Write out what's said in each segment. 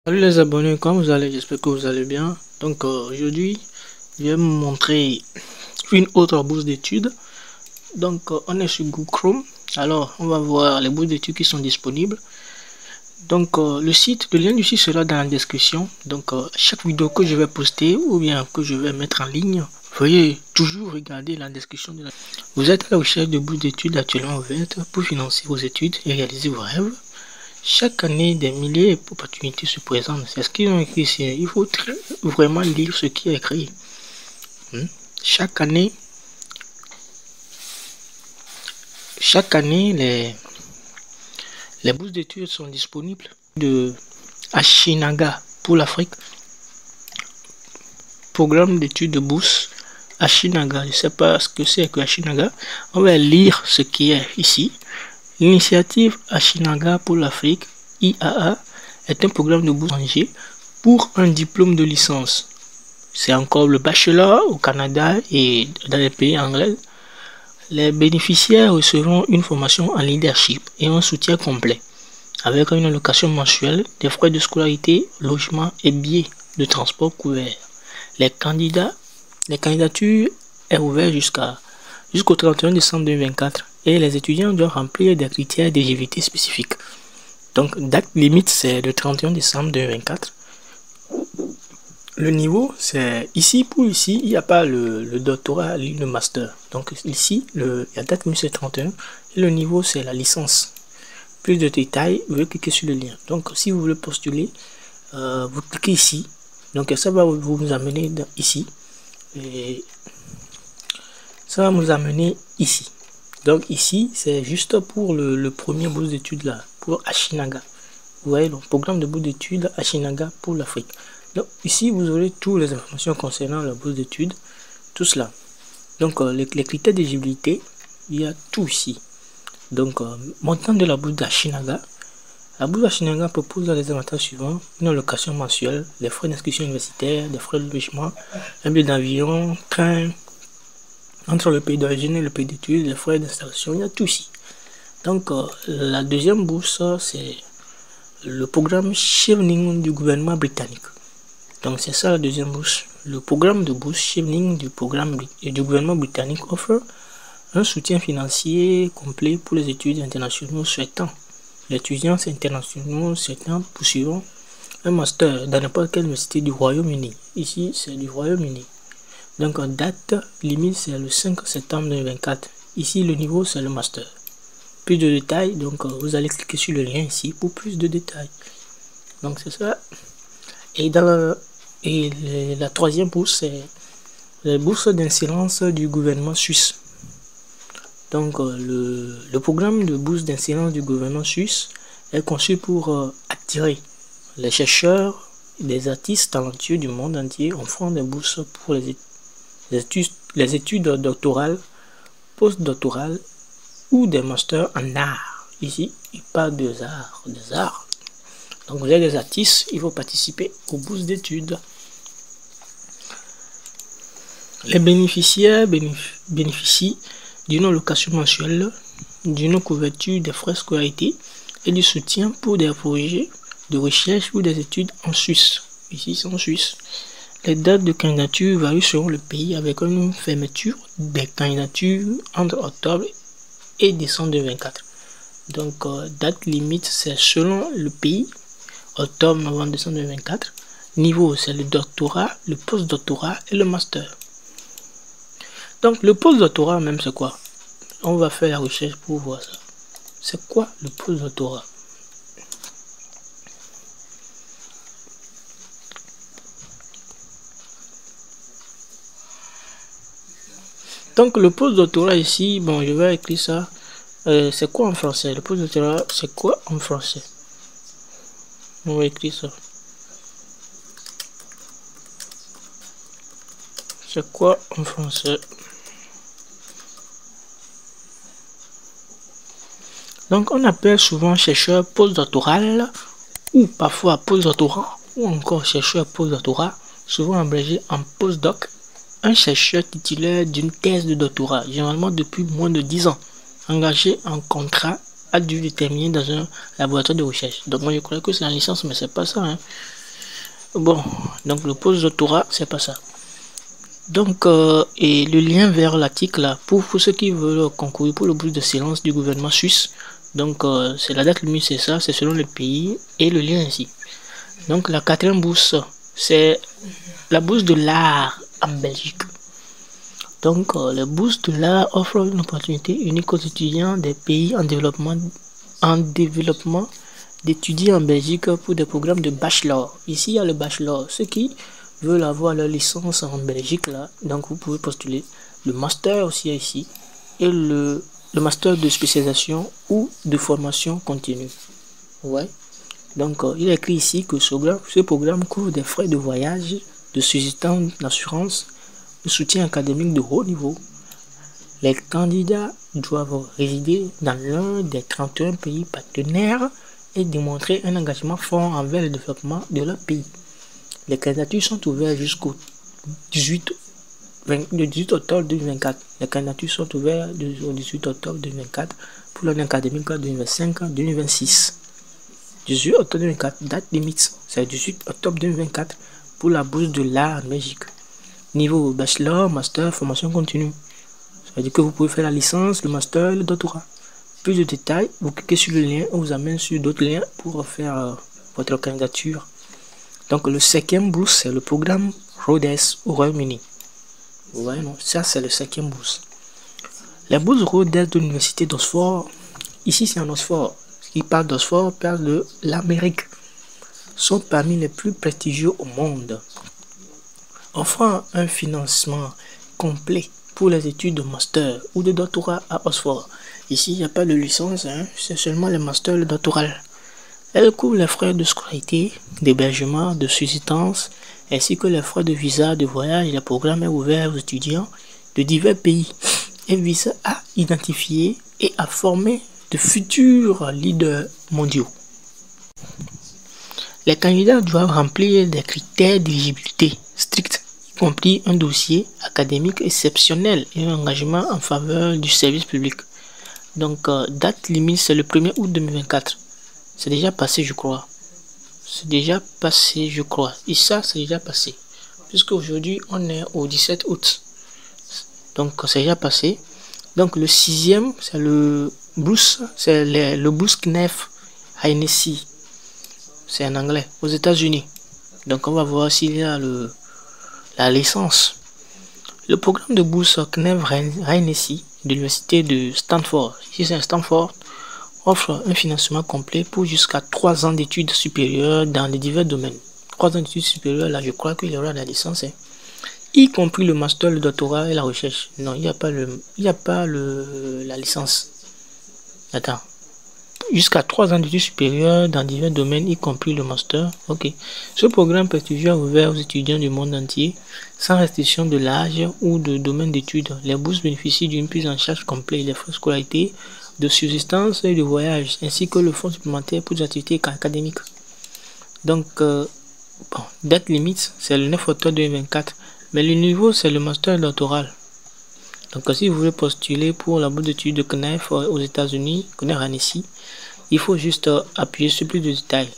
Salut les abonnés, comment vous allez? J'espère que vous allez bien. Donc aujourd'hui, je vais vous montrer une autre bourse d'études. Donc on est sur Google Chrome. Alors on va voir les bourses d'études qui sont disponibles. Donc le lien du site sera dans la description. Donc chaque vidéo que je vais poster ou bien que je vais mettre en ligne, veuillez toujours regarder la description de la... Vous êtes à la recherche de bourses d'études actuellement ouvertes pour financer vos études et réaliser vos rêves. Chaque année, des milliers d'opportunités se présentent. C'est ce qu'ils ont écrit ici. Il faut vraiment lire ce qui est écrit. Chaque année, les bourses d'études sont disponibles de Ashinaga pour l'Afrique. Programme d'études de bourse Ashinaga. Je ne sais pas ce que c'est que Ashinaga. On va lire ce qui est ici. L'initiative Ashinaga pour l'Afrique, IAA, est un programme de bourse étranger pour un diplôme de licence. C'est encore le bachelor au Canada et dans les pays anglais. Les bénéficiaires recevront une formation en leadership et un soutien complet, avec une allocation mensuelle, des frais de scolarité, logement et billets de transport couverts. Les candidatures est ouvert jusqu'au 31 décembre 2024 et les étudiants doivent remplir des critères d'éligibilité spécifiques. Donc, date limite, c'est le 31 décembre 2024. Le niveau, c'est ici, il n'y a pas le doctorat, le master. Donc, ici, la date limite, c'est 31 et le niveau, c'est la licence. Plus de détails, vous cliquez sur le lien. Donc, si vous voulez postuler, vous cliquez ici. Donc, ça va vous amener ici. Et ça va nous amener ici. Donc ici, c'est juste pour le premier bourse d'études là, pour Ashinaga. Vous voyez le programme de bourse d'études Ashinaga pour l'Afrique. Donc ici, vous aurez toutes les informations concernant la bourse d'études, tout cela. Donc les critères d'éligibilité, il y a tout ici. Donc montant de la bourse d'Ashinaga. La bourse d'Ashinaga propose les avantages suivants: une allocation mensuelle, les frais d'inscription universitaire, des frais de logement, un billet d'avion, train, entre le pays d'origine et le pays d'études, les frais d'installation, il y a tout ici. Donc la deuxième bourse, c'est le programme Chevening du gouvernement britannique. Donc c'est ça la deuxième bourse. Le programme de bourse Chevening du gouvernement britannique offre un soutien financier complet pour les études internationaux souhaitant. Les étudiants internationaux souhaitant poursuivant un master dans n'importe quelle université du Royaume-Uni. Ici, c'est du Royaume-Uni. Donc date limite, c'est le 5 septembre 2024. Ici, le niveau, c'est le master. Plus de détails, donc vous allez cliquer sur le lien ici pour plus de détails. Donc c'est ça. Et la troisième bourse, c'est la bourse d'excellence du gouvernement suisse. Donc le programme de bourse d'excellence du gouvernement suisse est conçu pour attirer les chercheurs et des artistes talentueux du monde entier, offrant des bourses pour les études doctorales, postdoctorales ou des masters en art. Ici, il parle des arts. Donc vous êtes des artistes, il faut participer aux bourses d'études. Les bénéficiaires bénéficient d'une allocation mensuelle, d'une couverture des frais de scolarité et du soutien pour des projets de recherche ou des études en Suisse. Ici, c'est en Suisse. Les dates de candidature varient selon le pays, avec une fermeture des candidatures entre octobre et décembre 2024. Donc, date limite, c'est selon le pays, octobre, novembre, décembre 2024. Niveau, c'est le doctorat, le postdoctorat et le master. Donc, le postdoctorat même, c'est quoi? On va faire la recherche pour voir ça. C'est quoi le postdoctorat? Donc le postdoctorat ici, bon, je vais écrire ça. C'est quoi en français? Le postdoctorat, c'est quoi en français? On va écrire ça. C'est quoi en français? Donc on appelle souvent chercheur postdoctoral ou parfois postdoctorat ou encore chercheur postdoctorat, souvent abrégé en postdoc. Un chercheur titulaire d'une thèse de doctorat, généralement depuis moins de 10 ans, engagé en contrat à durée déterminée dans un laboratoire de recherche. Donc moi je crois que c'est la licence, mais c'est pas ça. Bon, donc le post-doctorat, c'est pas ça. Donc, et le lien vers l'article là, pour ceux qui veulent concourir pour le bourse de silence du gouvernement suisse, donc c'est la date limite, c'est ça, c'est selon le pays et le lien ici. Donc, la quatrième bourse, c'est la bourse de l'art en Belgique. Donc, les bourses de l'art offrent une opportunité unique aux étudiants des pays en développement d'étudier en Belgique pour des programmes de bachelor. Ici, il y a le bachelor. Ceux qui veulent avoir leur licence en Belgique, là, donc vous pouvez postuler. Le master aussi ici. Et le master de spécialisation ou de formation continue. Ouais. Donc, il est écrit ici que ce programme couvre des frais de voyage, de subsistance, d'assurance, de soutien académique de haut niveau. Les candidats doivent résider dans l'un des 31 pays partenaires et démontrer un engagement fort envers le développement de leur pays. Les candidatures sont ouvertes jusqu'au 18 octobre 2024. Les candidatures sont ouvertes au 18 octobre 2024 pour l'année académique 2025-2026. 18 octobre 2024, date limite, c'est 18 octobre 2024 pour la bourse de l'art en Belgique. Niveau bachelor, master, formation continue. Ça veut dire que vous pouvez faire la licence, le master et le doctorat. Plus de détails, vous cliquez sur le lien, on vous amène sur d'autres liens pour faire votre candidature. Donc le cinquième bourse, c'est le programme Rhodes au Royaume-Uni. Vous voyez, non? Ça, c'est le cinquième bourse. La bourse Rhodes de l'université d'Oxford, ici c'est en Oxford. Ce qui parle d'Oxford parle de l'Amérique. Sont parmi les plus prestigieux au monde. Offrant un financement complet pour les études de master ou de doctorat à Oxford. Ici, il n'y a pas de licence, hein, c'est seulement le master et le doctoral. Elle couvre les frais de scolarité, d'hébergement, de subsistance, ainsi que les frais de visa, de voyage. Le programme est ouvert aux étudiants de divers pays et vise à identifier et à former de futurs leaders mondiaux. Les candidats doivent remplir des critères d'éligibilité stricts, y compris un dossier académique exceptionnel et un engagement en faveur du service public. Donc, date limite, c'est le 1er août 2024. C'est déjà passé, je crois. C'est déjà passé, je crois. Et ça, c'est déjà passé. Puisqu'aujourd'hui, on est au 17 août. Donc, c'est déjà passé. Donc, le sixième, c'est le bourse. C'est le bourse CNEF Hennessy. C'est en anglais, aux États-Unis. Donc, on va voir s'il y a la licence. Le programme de bourse CNEF Hennessy de l'université de Stanford, ici c'est Stanford, offre un financement complet pour jusqu'à 3 ans d'études supérieures dans les divers domaines. 3 ans d'études supérieures, là je crois qu'il y aura la licence, hein, y compris le master, le doctorat et la recherche. Non, il n'y a pas la licence. Attends. Jusqu'à 3 ans d'études supérieures dans divers domaines, y compris le master. Ok. Ce programme prestigieux est ouvert aux étudiants du monde entier, sans restriction de l'âge ou de domaine d'études. Les bourses bénéficient d'une prise en charge complète des frais de scolarité, de subsistance et de voyage, ainsi que le fonds supplémentaire pour des activités académiques. Donc, date limite, c'est le 9 octobre 2024. Mais le niveau, c'est le master doctoral. Donc, si vous voulez postuler pour la bourse d'études de CNEF aux États-Unis, CNEF Hennessy, il faut juste appuyer sur plus de détails.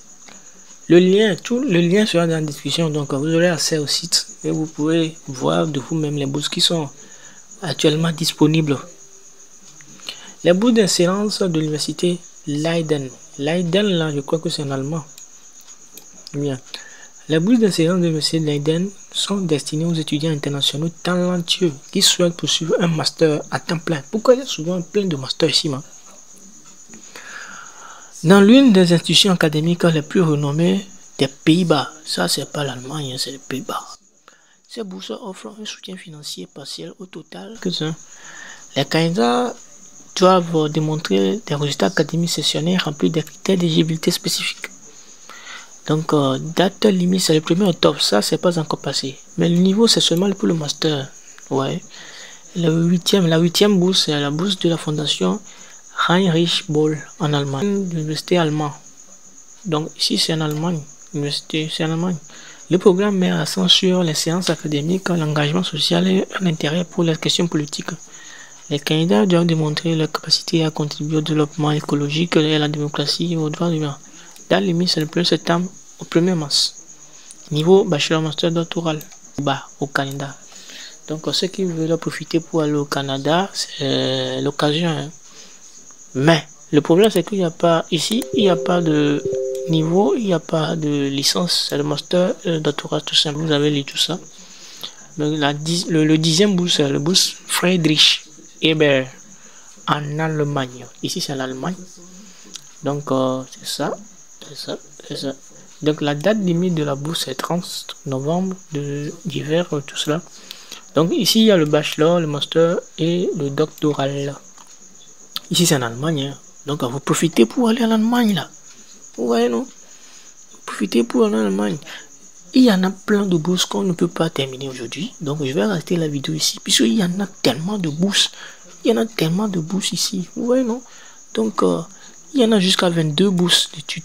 Le lien sera dans la description. Donc, vous aurez accès au site et vous pouvez voir de vous-même les bourses qui sont actuellement disponibles. Les bourses d'excellence de l'université Leiden. Leiden, là, je crois que c'est en allemand. Bien. Les bourses d'excellence de l'université Leiden sont destinées aux étudiants internationaux talentueux qui souhaitent poursuivre un master à temps plein. Pourquoi il y a souvent plein de masters ici, man? Dans l'une des institutions académiques les plus renommées des Pays-Bas. Ça, c'est pas l'Allemagne, c'est les Pays-Bas. Ces bourses offrent un soutien financier partiel au total que ça. Les candidats doivent démontrer des résultats académiques sessionnaires remplis des critères d'éligibilité spécifiques. Donc, date limite, c'est le 1er octobre. Ça, c'est pas encore passé. Mais le niveau, c'est seulement pour le master. Ouais. La huitième bourse, c'est la bourse de la fondation Heinrich Böll en Allemagne, l'université allemande. Donc, ici, c'est en Allemagne. L'université, c'est en Allemagne. Le programme met l'accent sur les séances académiques, l'engagement social et un intérêt pour les questions politiques. Les candidats doivent démontrer leur capacité à contribuer au développement écologique et à la démocratie et aux droits humains. Date limite, c'est le 1er septembre au 1er mars. niveau bachelor, master, doctoral, bas au Canada. Donc ceux qui veulent profiter pour aller au Canada, c'est l'occasion. Hein. Mais le problème c'est qu'il n'y a pas ici, il n'y a pas de niveau, il n'y a pas de licence, c'est le master, le doctorat tout simple. Vous avez lu tout ça. Donc, le 10e bourse, c'est le bourse Friedrich Ebert en Allemagne. Ici c'est l'Allemagne. Donc c'est ça, c'est ça, c'est ça. Donc la date limite de la bourse est 30 novembre d'hiver, tout cela. Donc ici, il y a le bachelor, le master et le doctoral. Ici, c'est en Allemagne. Hein. Donc, vous profitez pour aller en Allemagne, là. Vous voyez, non? Profitez pour aller en Allemagne. Il y en a plein de bourses qu'on ne peut pas terminer aujourd'hui. Donc, je vais arrêter la vidéo ici. Puisqu'il y en a tellement de bourses. Il y en a tellement de bourses ici. Vous voyez, non? Donc, il y en a jusqu'à 22 bourses d'études.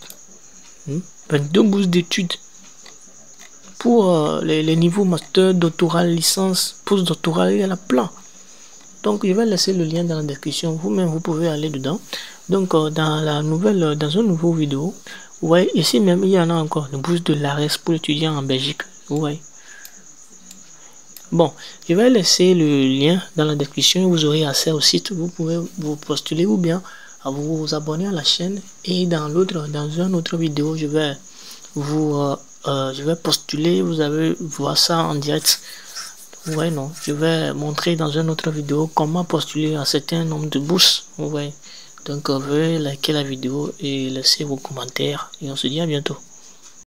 22 bourses d'études. Pour les niveaux master, doctoral, licence, post-doctoral, il y en a plein. Donc, je vais laisser le lien dans la description. Vous-même, vous pouvez aller dedans. Donc, dans un nouveau vidéo, ouais, ici même, il y en a encore une bourse de l'ARES pour étudier en Belgique. Ouais. Bon, je vais laisser le lien dans la description. Vous aurez accès au site. Vous pouvez vous postuler ou bien à vous abonner à la chaîne. Et dans une autre vidéo, je vais je vais postuler, vous allez voir ça en direct. Ouais, non, je vais montrer dans une autre vidéo comment postuler à un certain nombre de bourses. Ouais. Donc, veuillez liker la vidéo et laisser vos commentaires. Et on se dit à bientôt.